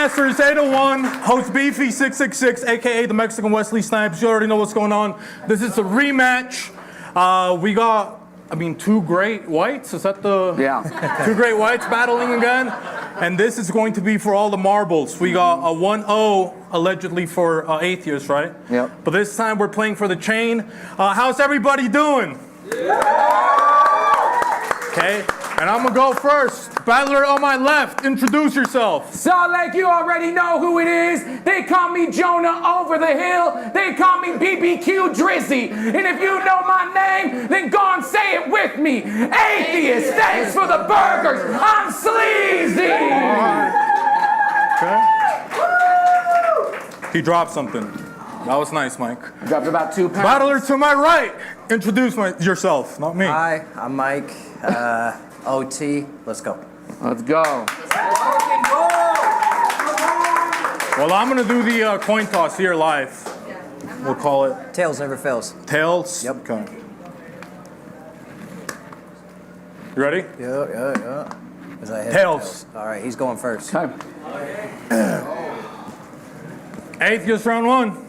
Masters 801, host Beefy 666, aka the Mexican Wesley Snipes. You already know what's going on. This is a rematch. We got, two great whites. Is that the? Yeah. Two great whites battling again. And this is going to be for all the marbles. We got a 1-0 allegedly for Atheist, right? Yep. But this time we're playing for the chain. How's everybody doing? Okay. And I'm gonna go first. Battler on my left, introduce yourself. So like you already know who it is. They call me Jonah over the hill. They call me BBQ Drizzy. And if you know my name, then go and say it with me. Atheist, thanks for the burgers. I'm sleazy. Okay. He dropped something. That was nice, Mike. Dropped about 2 pounds. Battler to my right, introduce yourself, not me. Hi, I'm Mike. OT, let's go. Let's go. Well, I'm gonna do the coin toss here live. We'll call it Tails never fails. Tails. Yep. Okay. You ready? Yeah. As I hit Tails. All right, he's going first. Okay. Atheist round 1.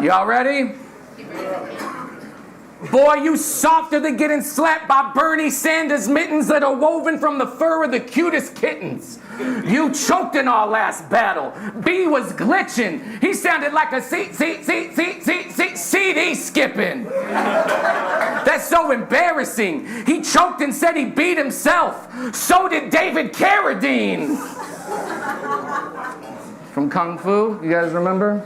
Y'all ready? Boy, you softer than getting slapped by Bernie Sanders mittens that are woven from the fur of the cutest kittens. You choked in our last battle. B was glitching. He sounded like a CD skipping. That's so embarrassing. He choked and said he beat himself. So did David Carradine. From Kung Fu, you guys remember?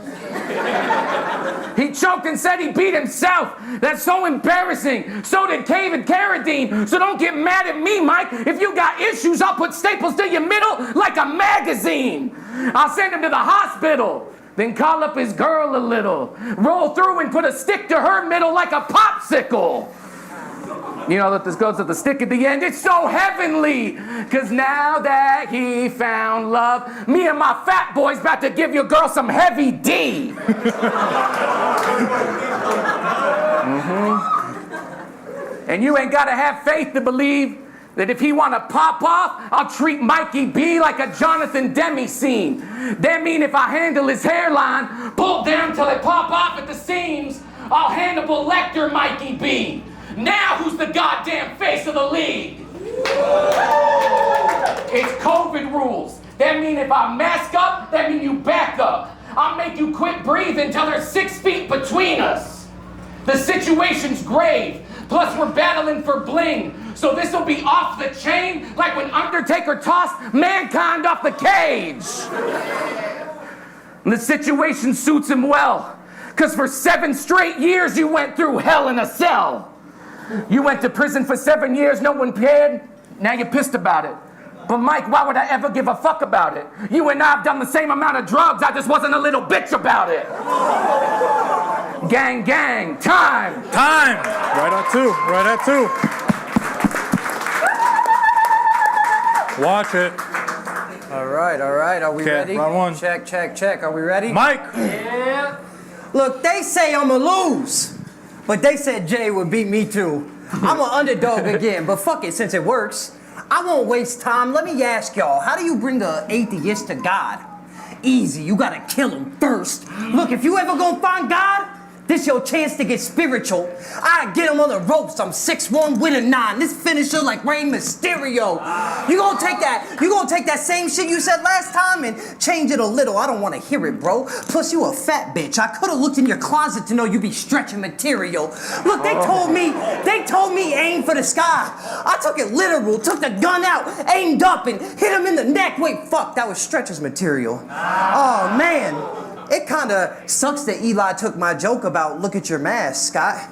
He choked and said he beat himself. That's so embarrassing. So did David Carradine. So don't get mad at me, Mike. If you got issues, I'll put staples to your middle like a magazine. I'll send him to the hospital. Then call up his girl a little. Roll through and put a stick to her middle like a popsicle. You know that this goes with the stick at the end. It's so heavenly. Cause now that he found love, me and my fat boy's about to give your girl some heavy D. And you ain't gotta have faith to believe that if he wanna pop off, I'll treat Mikey B like a Jonathan Demme scene. That mean if I handle his hairline, pull down till it pop off at the seams, I'll Hannibal Lecter Mikey B. Now who's the goddamn face of the league? It's COVID rules. That mean if I mask up, that mean you back up. I'll make you quit breathing till there's 6 feet between us. The situation's grave. Plus we're battling for bling. So this'll be off the chain like when Undertaker tossed Mankind off the cage. And the situation suits him well. Cause for 7 straight years you went through hell in a cell. You went to prison for 7 years, no one cared. Now you're pissed about it. But Mike, why would I ever give a fuck about it? You and I have done the same amount of drugs, I just wasn't a little bitch about it. Gang, gang, time. Time. Right at 2. Right at 2. Watch it. All right. Are we ready? Round 1. Check. Are we ready? Mike. Yeah. Look, they say I'ma lose. But they said Jay would beat me too. I'm an underdog again, but fuck it, since it works. I won't waste time. Let me ask y'all, how do you bring the atheist to God? Easy, you gotta kill him first. Look, if you ever gonna find God, this your chance to get spiritual. I get him on the ropes. I'm 6'1" with a 9. This finisher like Rey Mysterio. You gonna take that same shit you said last time and change it a little. I don't wanna hear it, bro. Plus you a fat bitch. I could've looked in your closet to know you be stretching material. Look, they told me aim for the sky. I took it literal, took the gun out, aimed up and hit him in the neck. Wait, fuck, that was stretcher's material. Oh man. It kinda sucks that Eli took my joke about look at your mask, Scott.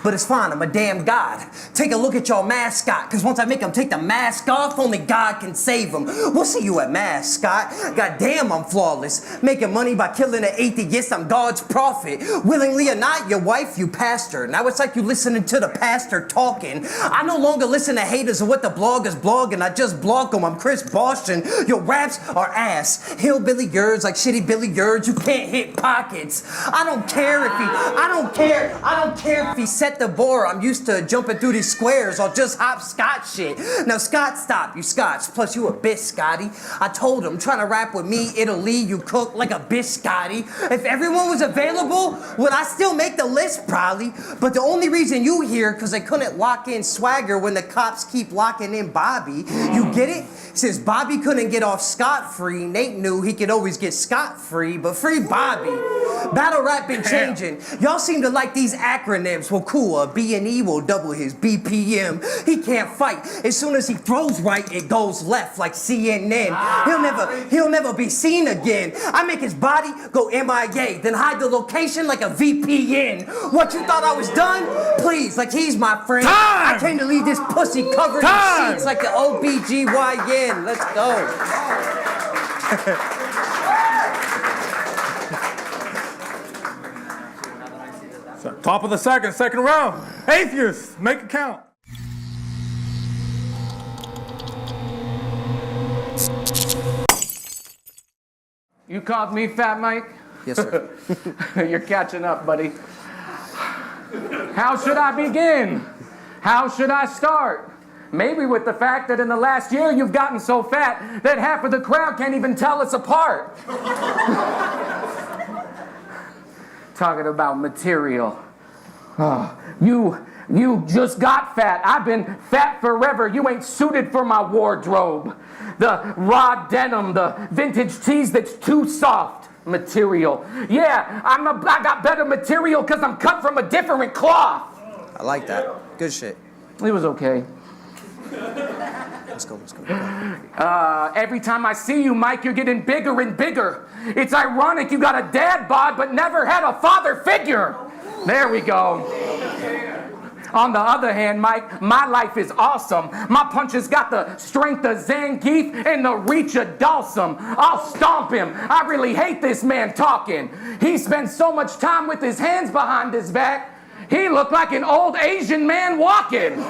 But it's fine, I'm a damn god. Take a look at your mascot, cause once I make him take the mask off, only God can save him. We'll see you at mascot. God damn, I'm flawless. Making money by killing an atheist, I'm God's prophet. Willingly or not, your wife, you pastor. Now it's like you listening to the pastor talking. I no longer listen to haters or what the bloggers blogging. I just block them, I'm Chris Boston. Your raps are ass. Hillbilly yerds like shitty Billy yerds, you can't hit pockets. I don't care if he set the bar. I'm used to jumping through these squares or just hopscotch shit. Now Scott, stop, you Scotch. Plus you a bitch, Scotty. I told him, trying to rap with me, Italy, you cook like a biscotti. If everyone was available, would I still make the list? Probably. But the only reason you here, cause they couldn't lock in Swagger when the cops keep locking in Bobby. You get it? Since Bobby couldn't get off scot-free, Nate knew he could always get scot-free, but free Bobby. Battle rap been changing. Y'all seem to like these acronyms. Well, cool, a B&E will double his BPM. He can't fight. As soon as he throws right, it goes left like CNN. He'll never be seen again. I make his body go MIA, then hide the location like a VPN. What, you thought I was done? Please, like he's my friend. Time! I came to leave this pussy covered in sheets like the OBGYN. Let's go. So, top of the second round. Atheist, make it count. You called me Fat Mike? Yes, sir. You're catching up, buddy. How should I begin? How should I start? Maybe with the fact that in the last year you've gotten so fat that half of the crowd can't even tell us apart. Talking about material. Oh, you just got fat. I've been fat forever. You ain't suited for my wardrobe. The raw denim, the vintage tees that's too soft. Material. Yeah, I got better material because I'm cut from a different cloth. I like that. Good shit. It was okay. Let's go. Every time I see you, Mike, you're getting bigger and bigger. It's ironic you got a dad bod but never had a father figure. There we go. On the other hand, Mike, my life is awesome. My punches got the strength of Zangief and the reach of Dalsum. I'll stomp him. I really hate this man talking. He spends so much time with his hands behind his back. He looked like an old Asian man walking.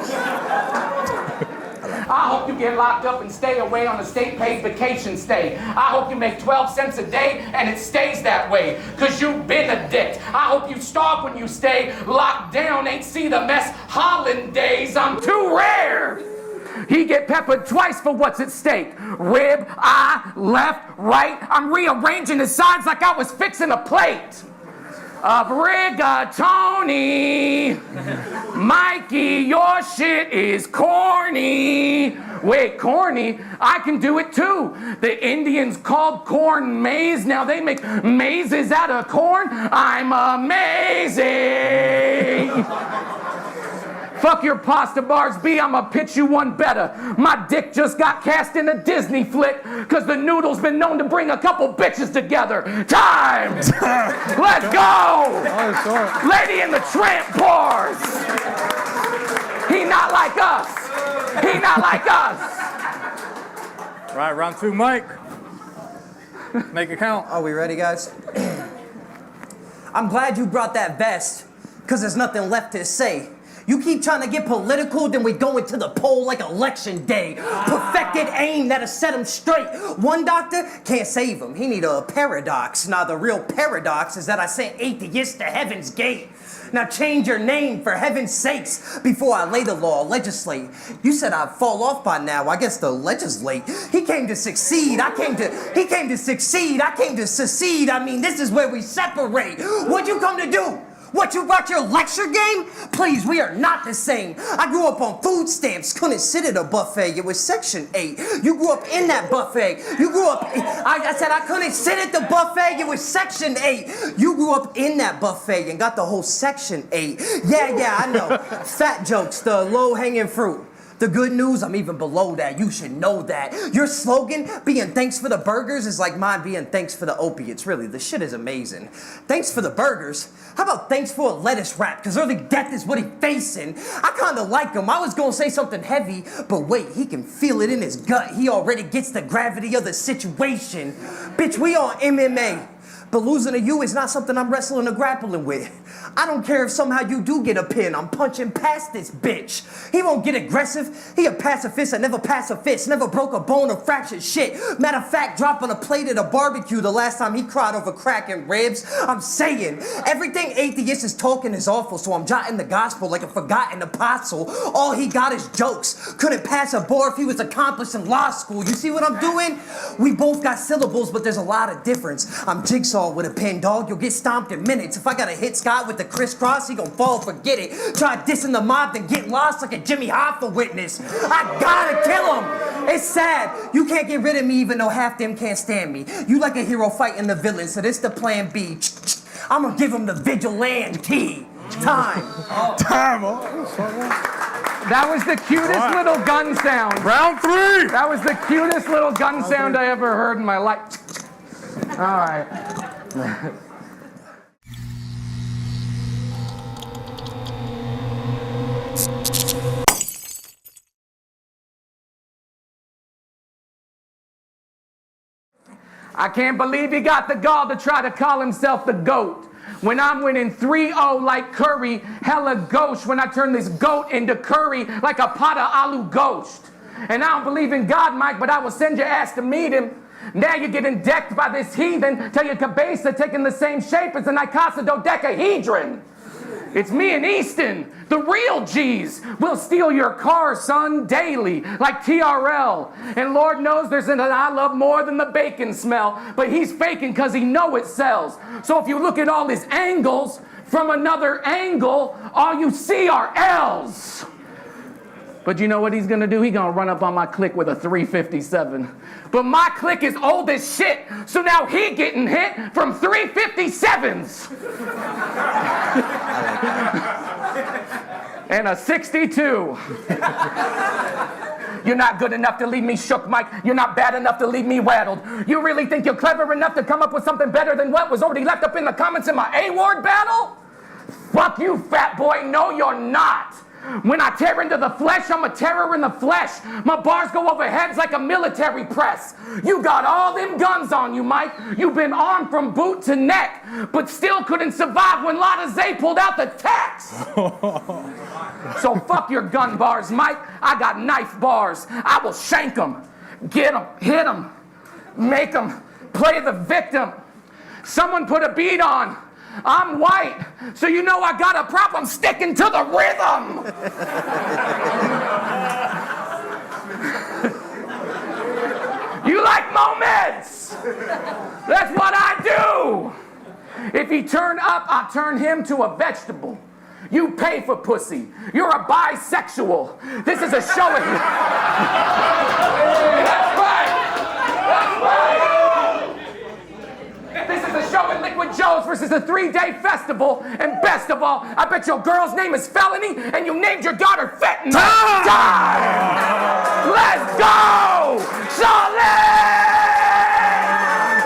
I hope you get locked up and stay away on a state-paid vacation stay. I hope you make 12 cents a day and it stays that way, cause you've been a dick. I hope you starve when you stay locked down, ain't see the mess hollandaise. I'm too rare. He get peppered twice for what's at stake. Rib, eye, left, right. I'm rearranging his sides like I was fixing a plate of rigatoni. Mikey, your shit is corny. Wait, corny? I can do it too. The Indians called corn maize. Now they make mazes out of corn. I'm amazing. Fuck your pasta bars, B, I'ma pitch you one better. My dick just got cast in a Disney flick, cause the noodle's been known to bring a couple bitches together. Time! Let's go! Lady in the Tramp bars! He not like us! He not like us! Right, round two, Mike. Make it count. Are we ready, guys? I'm glad you brought that vest, cause there's nothing left to say. You keep trying to get political, then we go into the poll like election day. Perfected aim that'll set him straight. One doctor can't save him. He need a paradox. Now the real paradox is that I sent atheists to heaven's gate. Now change your name for heaven's sakes before I lay the law, legislate. You said I'd fall off by now. I guess the legislate. He came to succeed. He came to succeed. I came to secede. I mean, this is where we separate. What'd you come to do? What, you brought your lecture game? Please, we are not the same. I grew up on food stamps, couldn't sit at a buffet. It was Section 8. You grew up in that buffet. I said I couldn't sit at the buffet. It was Section 8. You grew up in that buffet and got the whole Section 8. Yeah, I know. Fat jokes, the low-hanging fruit. The good news, I'm even below that. You should know that. Your slogan, being thanks for the burgers, is like mine being thanks for the opiates. Really, the shit is amazing. Thanks for the burgers. How about thanks for a lettuce wrap? Because early death is what he facing. I kind of like him. I was going to say something heavy, but wait, he can feel it in his gut. He already gets the gravity of the situation. Bitch, we on MMA. But losing to you is not something I'm wrestling or grappling with. I don't care if somehow you do get a pin. I'm punching past this bitch. He won't get aggressive. He a pacifist. I never pass a fist. Never broke a bone or fractured shit. Matter of fact, dropping a plate at a barbecue the last time he cried over cracking ribs. I'm saying, everything atheist is talking is awful, so I'm jotting the gospel like a forgotten apostle. All he got is jokes. Couldn't pass a bar if he was accomplished in law school. You see what I'm doing? We both got syllables, but there's a lot of difference. I'm Jigsaw with a pen, dog. You'll get stomped in minutes. If I gotta hit Scott with the crisscross, he gon' fall, forget it. Try dissing the mob, then get lost like a Jimmy Hoffa witness. I gotta kill him. It's sad. You can't get rid of me even though half them can't stand me. You like a hero fighting the villain, so this the plan B. I'm gonna give him the vigilante. Time. That was the cutest little gun sound. Round 3. That was the cutest little gun sound I ever heard in my life. All right. I can't believe he got the gall to try to call himself the GOAT. When I'm winning 3-0 like Curry, hella gauche when I turn this goat into curry like a pot of aloo ghost. And I don't believe in God, Mike, but I will send your ass to meet him. Now you're getting decked by this heathen till your cabeza taking the same shape as an Icasa dodecahedron. It's me and Easton, the real G's. We'll steal your car, son, daily, like TRL. And Lord knows there's an I love more than the bacon smell, but he's faking because he know it sells. So if you look at all his angles, from another angle, all you see are L's. But you know what he's gonna do? He's gonna run up on my clique with a 357. But my clique is old as shit, so now he getting hit from 357s. And a 62. You're not good enough to leave me shook, Mike. You're not bad enough to leave me rattled. You really think you're clever enough to come up with something better than what was already left up in the comments in my A-ward battle? Fuck you, fat boy. No, you're not. When I tear into the flesh, I'm a terror in the flesh. My bars go over heads like a military press. You got all them guns on you, Mike. You've been armed from boot to neck, but still couldn't survive when Lotta Zay pulled out the text. So fuck your gun bars, Mike. I got knife bars. I will shank them, get them, hit them, make them play the victim. Someone put a beat on. I'm white, so you know I got a problem sticking to the rhythm. You like moments? That's what I do. If he turn up, I turn him to a vegetable. You pay for pussy. You're a bisexual. This is a show of... That's right. That's right. This is a show at Liquid Joe's versus a 3-day festival. And best of all, I bet your girl's name is Felony and you named your daughter Fentanyl. Time! Let's go! Charlie!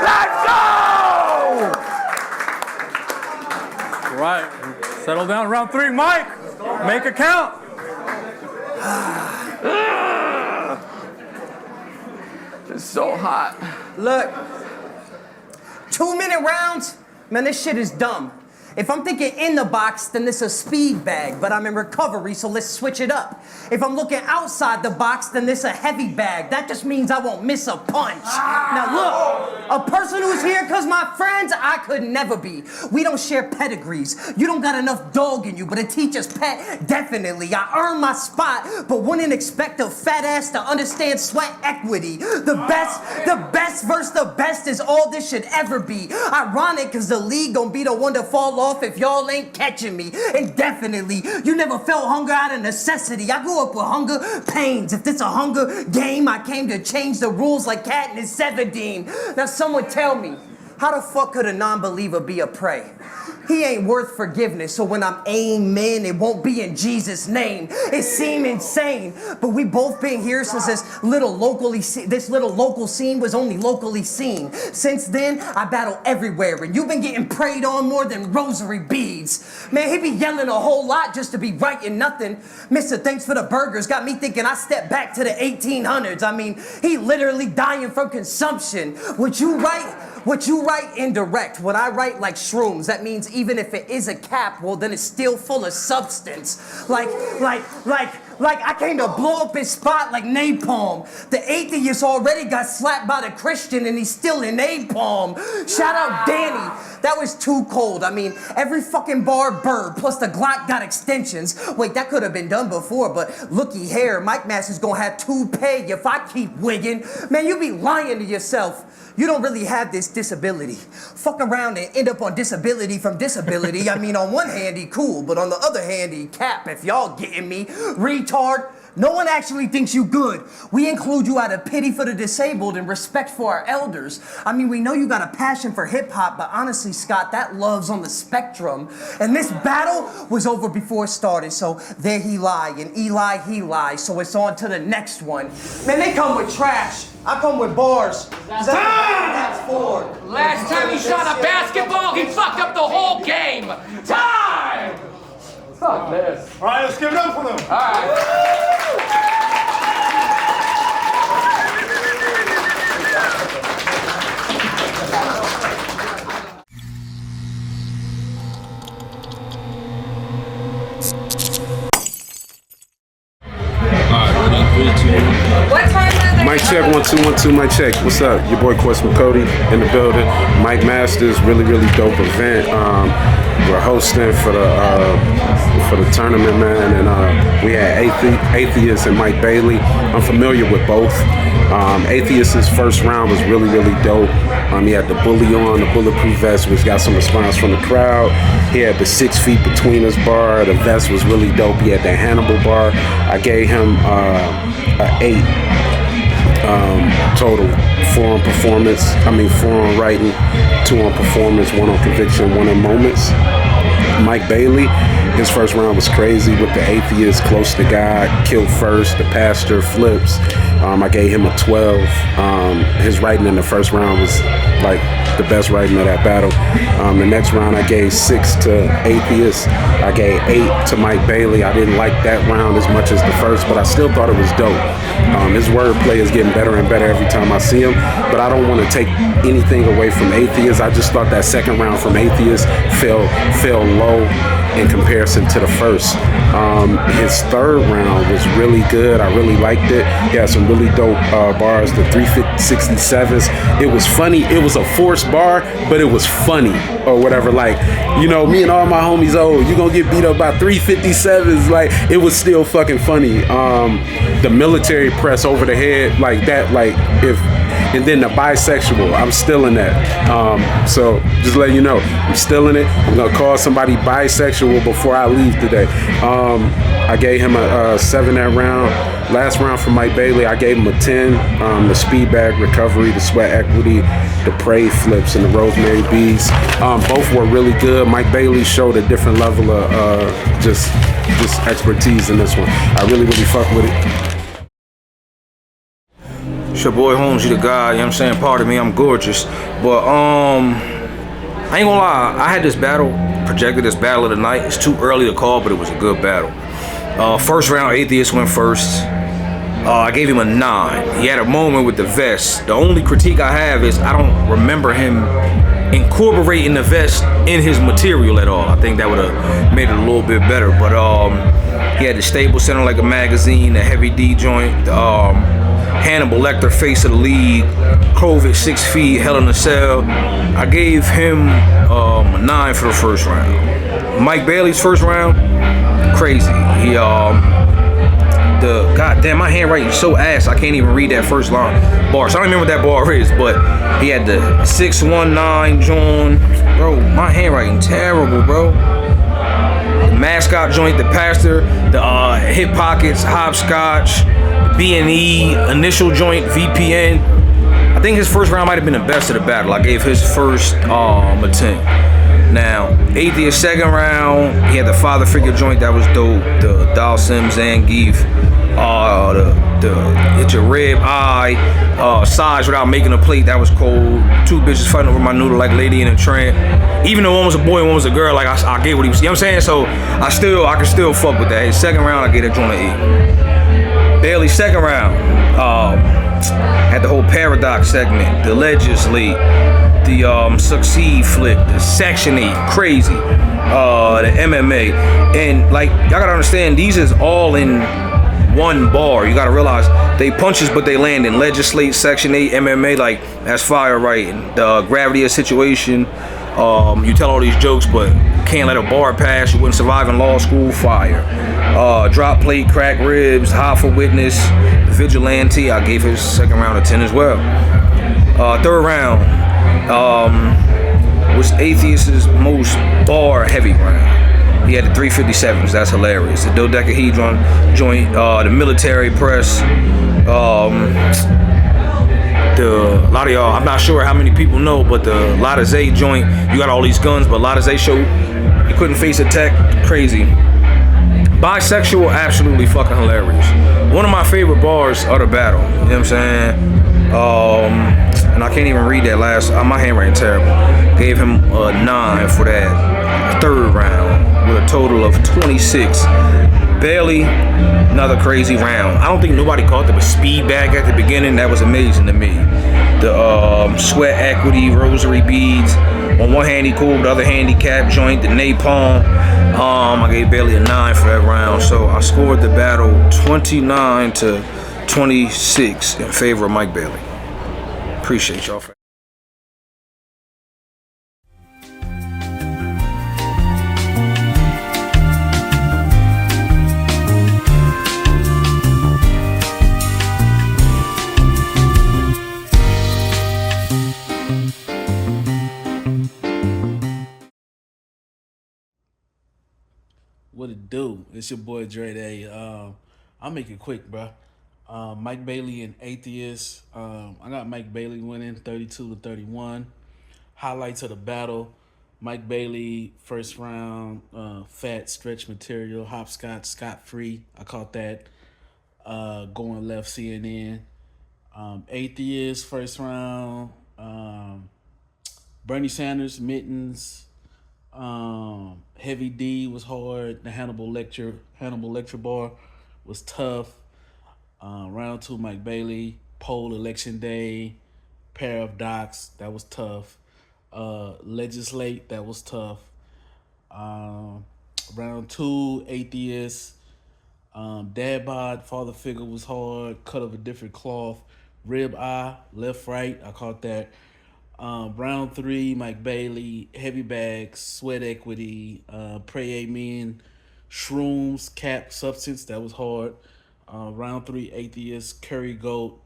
Let's go! Right. Settle down. Round 3, Mike. Make it count. It's so hot. Look, 2-minute rounds, man, this shit is dumb. If I'm thinking in the box, then it's a speed bag, but I'm in recovery, so let's switch it up. If I'm looking outside the box, then it's a heavy bag. That just means I won't miss a punch. Now look, a person who's here because my friends, I could never be. We don't share pedigrees. You don't got enough dog in you, but a teacher's pet, definitely. I earned my spot, but wouldn't expect a fat ass to understand sweat equity. The best versus the best is all this should ever be. Ironic, because the league gonna be the one to fall off if y'all ain't catching me. And definitely, you never felt hunger out of necessity. I grew up with hunger pains. If this a hunger game, I came to change the rules like Katniss Everdeen. Now someone tell me, how the fuck could a non-believer be a prey? He ain't worth forgiveness, so when I'm amen, it won't be in Jesus' name. It seemed insane, but we both been here since this little local scene was only locally seen. Since then, I battle everywhere, and you've been getting preyed on more than rosary beads. Man, he be yelling a whole lot just to be writing nothing. Mr. Thanks for the Burgers got me thinking I stepped back to the 1800s. I mean, he literally dying from consumption. Would you write indirect? Would I write like shrooms? That means even if it is a cap, well then it's still full of substance. Like I came to blow up his spot like napalm. The atheist already got slapped by the Christian and he's still in napalm. Shout out Danny. That was too cold. I mean, every fucking bar bird plus the Glock got extensions. Wait, that could have been done before, but looky here, Mike Master's gonna have to pay if I keep wigging. Man, you be lying to yourself. You don't really have this disability. Fuck around and end up on disability from disability. I mean, on one hand, he cool, but on the other hand, he cap, if y'all getting me. Retard. No one actually thinks you good. We include you out of pity for the disabled and respect for our elders. I mean, we know you got a passion for hip hop, but honestly, Scott, that love's on the spectrum. And this battle was over before it started, so there he lie, and Eli, he lies, so it's on to the next one. Man, they come with trash. I come with bars. That's four. Last time he shot a basketball, he fucked up the whole game. Time! Fuck this. All right, let's give it up for them. All right. Mic check, 1 2 1 2. Mic check. What's up? Your boy MCody in the building. Mike Masters, really dope event. We're hosting for the tournament, man, and we had Atheist and Mike Bailey. I'm familiar with both. Atheist's first round was really dope. He had the bully on, the bulletproof vest, which got some response from the crowd. He had the 6 feet between us bar. The vest was really dope. He had the Hannibal bar. I gave him an 8. Total 4 on performance. 4 on writing, 2 on performance, 1 on conviction, 1 on moments. Mike Bailey, his first round was crazy with the Atheist, close to God, killed first, the pastor, flips. I gave him a 12. His writing in the first round was like the best writing of that battle. The next round I gave 6 to Atheist. I gave 8 to Mike Bailey. I didn't like that round as much as the first, but I still thought it was dope. His wordplay is getting better and better every time I see him, but I don't want to take anything away from Atheist. I just thought that second round from Atheist fell low in comparison to the first. His third round was really good. I really liked it. He had some really dope bars, the 367s. It was funny. It was a forced bar, but it was funny or whatever. Like, you know, me and all my homies, you gonna get beat up by 357s. Like, it was still fucking funny. The military press over the head, like that, and then the bisexual, I'm still in that. So just let you know, I'm still in it. I'm gonna call somebody bisexual before I leave today. I gave him a 7 that round. Last round for Mike Bailey, I gave him a 10. The speed bag recovery, the sweat equity, the prey flips, and the rosemary beads. Both were really good. Mike Bailey showed a different level of just expertise in this one. I really fuck with it. It's your boy Holmzie Da God, you know what I'm saying? Pardon me, I'm gorgeous. But I ain't gonna lie, I had this battle, projected this battle of the night. It's too early to call, but it was a good battle. First round, Atheist went first. I gave him a 9. He had a moment with the vest. The only critique I have is I don't remember him incorporating the vest in his material at all. I think that would have made it a little bit better. But he had the stable center like a magazine, the heavy D joint, Hannibal Lecter, face of the league, COVID 6 feet, Hell in a Cell. I gave him a 9 for the first round. Mike Bailey's first round, crazy. He goddamn, my handwriting's so ass I can't even read that first bar. So I don't remember what that bar is, but he had the 619 John. Bro, my handwriting terrible, bro. The mascot joint, the pastor, the hip pockets, hopscotch, B&E, initial joint, VPN. I think his first round might have been the best of the battle. I gave his first a 10. Now, Atheist second round, he had the father figure joint that was dope. The Dal Sims and Geef. The hit your rib eye, size without making a plate, that was cold. Two bitches fighting over my noodle like Lady in a Tramp. Even though one was a boy and one was a girl, like I get what he was, you know what I'm saying? So I can still fuck with that. His second round, I get that joint an 8. Bailey second round, had the whole paradox segment, the legislate, the succeed flip, the section 8, crazy, the MMA, and like y'all gotta understand, these is all in one bar. You gotta realize they punches, but they land in legislate, section 8, MMA. Like that's fire, right? And the gravity of situation. You tell all these jokes, but can't let a bar pass. You wouldn't survive in law school. Fire. Drop plate, crack ribs, high for witness, vigilante. I gave his second round a 10 as well. Third round was Atheist's most bar heavy round. He had the 357s. That's hilarious. The dodecahedron joint, the military press. A lot of y'all, I'm not sure how many people know, but the Latazay joint, you got all these guns, but Latazay show you couldn't face a tech. Crazy. Bisexual, absolutely fucking hilarious. One of my favorite bars of the battle. You know what I'm saying? And I can't even read that last. My handwriting terrible. Gave him a 9 for that third round with a total of 26. Bailey, another crazy round. I don't think nobody caught the speed bag at the beginning. That was amazing to me. The sweat equity, rosary beads. On one hand he cool, the other handicap joint, the napalm. I gave Bailey a 9 for that round. So I scored the battle 29 to 26 in favor of Mike Bailey. Appreciate y'all. What it do? It's your boy DreDai. I'll make it quick, bro. Mike Bailey and Atheist. I got Mike Bailey winning 32-31. Highlights of the battle: Mike Bailey first round, fat stretch material, hopscotch, scot-free. I caught that. Going left CNN. Atheist first round. Bernie Sanders mittens. Heavy D was hard. The Hannibal lecture bar was tough. Round 2, Mike Bailey. Poll election day. Pair of docs, that was tough. Legislate, that was tough. Round 2, Atheist. Dad bod, father figure was hard. Cut of a different cloth. Rib eye, left, right. I caught that. Round 3, Mike Bailey, heavy bags, sweat equity, pray amen, shrooms, cap substance, that was hard. Round 3, Atheist, curry goat,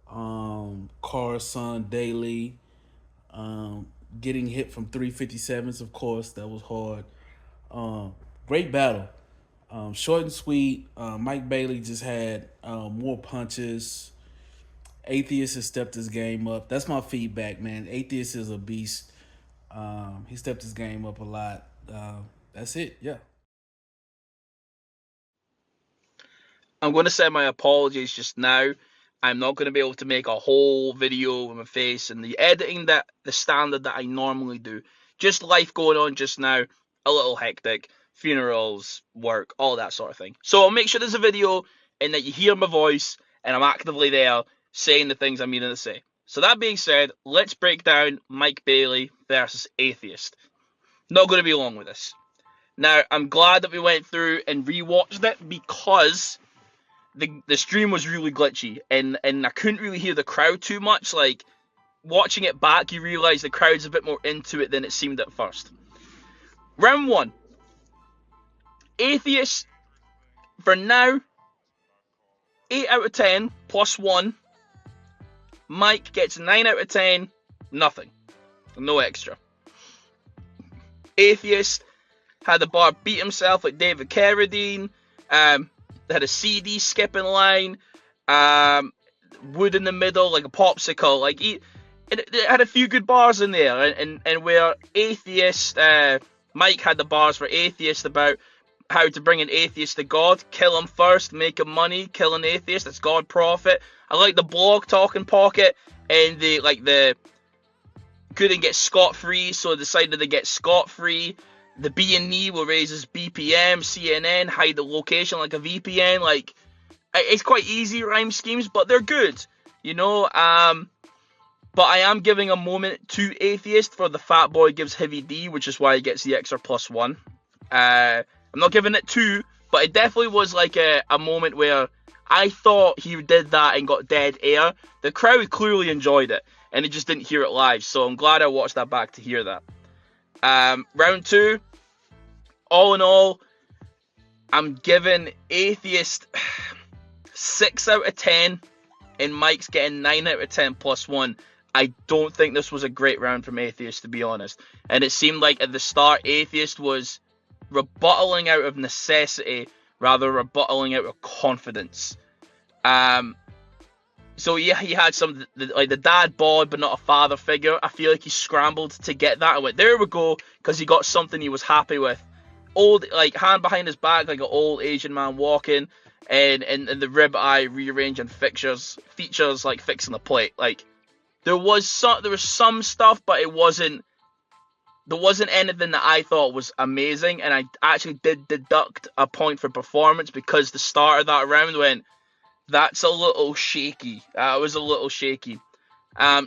car son daily, getting hit from 357s, of course, that was hard. Great battle. Short and sweet. Mike Bailey just had more punches. Atheist has stepped his game up. That's my feedback, man. Atheist is a beast. He stepped his game up a lot. That's it, yeah. I'm going to send my apologies just now. I'm not going to be able to make a whole video with my face and the editing that the standard that I normally do. Just life going on just now, a little hectic, funerals, work, all that sort of thing. So I'll make sure there's a video and that you hear my voice and I'm actively there saying the things I'm meaning to say. So that being said, let's break down Mike Bailey versus Atheist. Not going to be long with this. Now, I'm glad that we went through and rewatched it because the stream was really glitchy and I couldn't really hear the crowd too much. Like, watching it back, you realise the crowd's a bit more into it than it seemed at first. Round 1. Atheist, for now, 8 out of 10, plus 1. Mike gets 9 out of 10, nothing. No extra. Atheist had the bar beat himself like David Carradine. Had a CD skipping line. Wood in the middle like a popsicle. Like it had a few good bars in there, and where Atheist, Mike had the bars for Atheist about how to bring an atheist to God, kill him first, make him money, kill an atheist, it's God profit. I like the blog talking pocket, and the couldn't get scot-free, so decided to get scot-free. The B&E will raise his BPM, CNN, hide the location like a VPN. Like, it's quite easy rhyme schemes, but they're good, you know. But I am giving a moment to Atheist for the Fat Boy gives Heavy D, which is why he gets the extra +1. I'm not giving it 2, but it definitely was like a moment where I thought he did that and got dead air. The crowd clearly enjoyed it, and they just didn't hear it live, so I'm glad I watched that back to hear that. Round 2, all in all, I'm giving Atheist 6 out of 10, and Mike's getting 9 out of 10 +1. I don't think this was a great round from Atheist, to be honest. And it seemed like at the start, Atheist was rebuttaling out of necessity rather rebuttaling out of confidence. So yeah, he had some like the dad bod but not a father figure. I feel like he scrambled to get that. I went, there we go, because he got something he was happy with. Old, like, hand behind his back like an old Asian man walking, and the rib eye rearranging features like fixing the plate. Like, there was some stuff, but there wasn't anything that I thought was amazing, and I actually did deduct a point for performance because the start of that round went, that's a little shaky. It was a little shaky.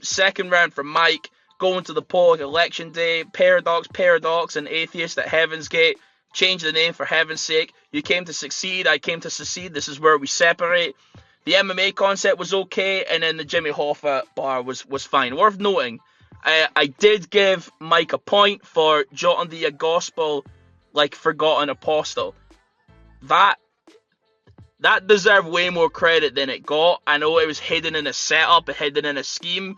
Second round for Mike, going to the poll like election day, Paradox, and Atheist at Heaven's Gate. Change the name for heaven's sake. You came to succeed, I came to secede. This is where we separate. The MMA concept was okay, and then the Jimmy Hoffa bar was fine. Worth noting, I did give Mike a point for jotting the gospel like forgotten apostle. That deserved way more credit than it got. I know it was hidden in a setup, hidden in a scheme,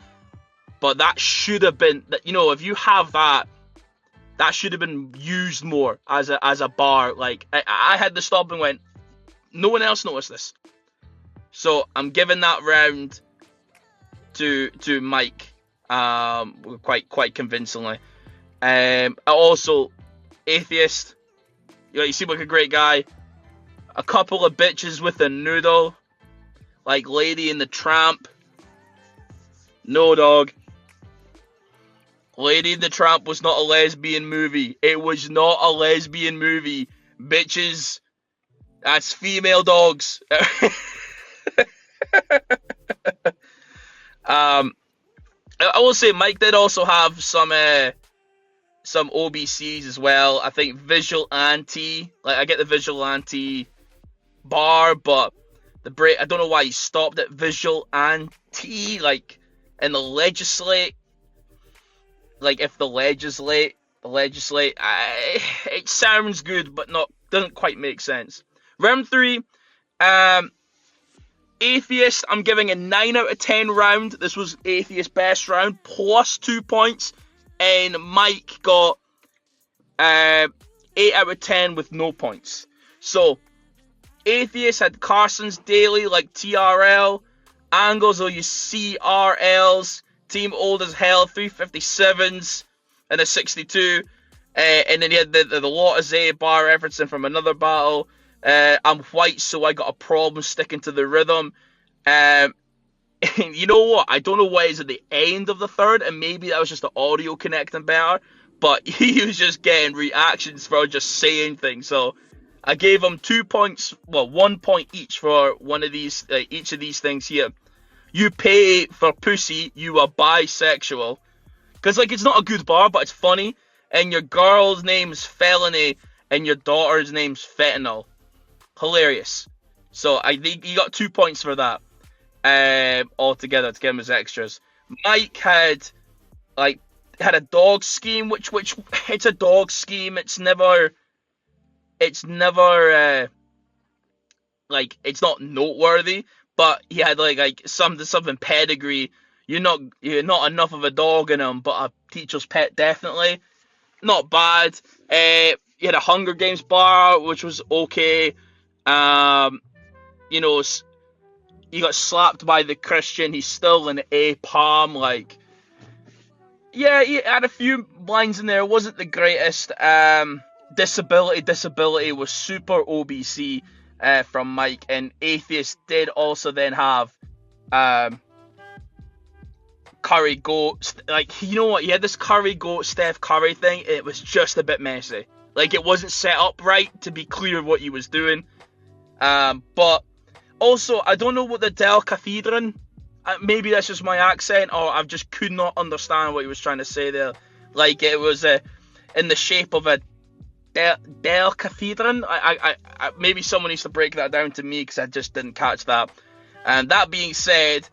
but that should have been, you know, if you have that should have been used more as a bar. Like, I had to stop and went, no one else noticed this. So I'm giving that round to Mike, quite convincingly. Also, Atheist, you seem like a great guy. A couple of bitches with a noodle, like Lady and the Tramp. No, dog. Lady and the Tramp was not a lesbian movie. It was not a lesbian movie. Bitches, that's female dogs. I will say Mike did also have some OBCs as well. I think Visual Anti, like I get the Visual Anti bar, but the break, I don't know why he stopped at Visual Anti, like in the legislate. Like if the legislate, it sounds good, but doesn't quite make sense. Round 3, Atheist, I'm giving a 9 out of 10 round. This was Atheist's best round, plus 2 points. And Mike got 8 out of 10 with no points. So, Atheist had Carson's Daily, like TRL. Angles, or you CRLs. Team Old as Hell, 357s, and a 62. And then he had the Lot of Z bar referencing from another battle. I'm white, so I got a problem sticking to the rhythm. And you know what? I don't know why it's at the end of the third, and maybe that was just the audio connecting better. But he was just getting reactions for just saying things. So I gave him 2 points, well, 1 point each for one of these, each of these things here. You pay for pussy, you are bisexual. Because, like, it's not a good bar, but it's funny. And your girl's name's Felony, and your daughter's name's Fentanyl. Hilarious. So I think he got 2 points for that. Altogether to give him his extras. Mike had a dog scheme, which it's a dog scheme. It's never it's not noteworthy. But he had like something pedigree. You're not enough of a dog in him, but a teacher's pet definitely. Not bad. He had a Hunger Games bar, which was okay. You know, he got slapped by the Christian. He's still an A palm. Like, Yeah, he had a few lines in there. It wasn't the greatest. Disability was super OBC from Mike, and Atheist did also then have Curry goat. Like, you know what? He had this Curry goat Steph Curry thing. It was just a bit messy. Like, it wasn't set up right to be clear what he was doing. But also, I don't know what the Del Cathedron. Maybe that's just my accent, or I just could not understand what he was trying to say there. Like, it was in the shape of a Del Cathedron. I maybe someone needs to break that down to me, because I just didn't catch that. And that being said,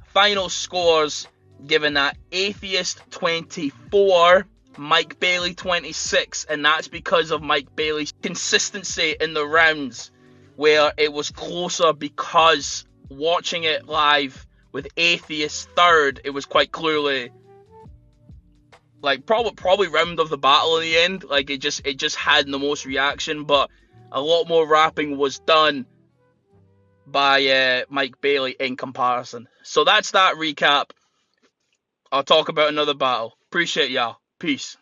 final scores given at Atheist 24, Mike Bailey 26, and that's because of Mike Bailey's consistency in the rounds, where it was closer, because watching it live with Atheist third, it was quite clearly like probably round of the battle in the end. Like, it just had the most reaction, but a lot more rapping was done by Mike Bailey in comparison. So that's that recap. I'll talk about another battle. Appreciate y'all. Peace.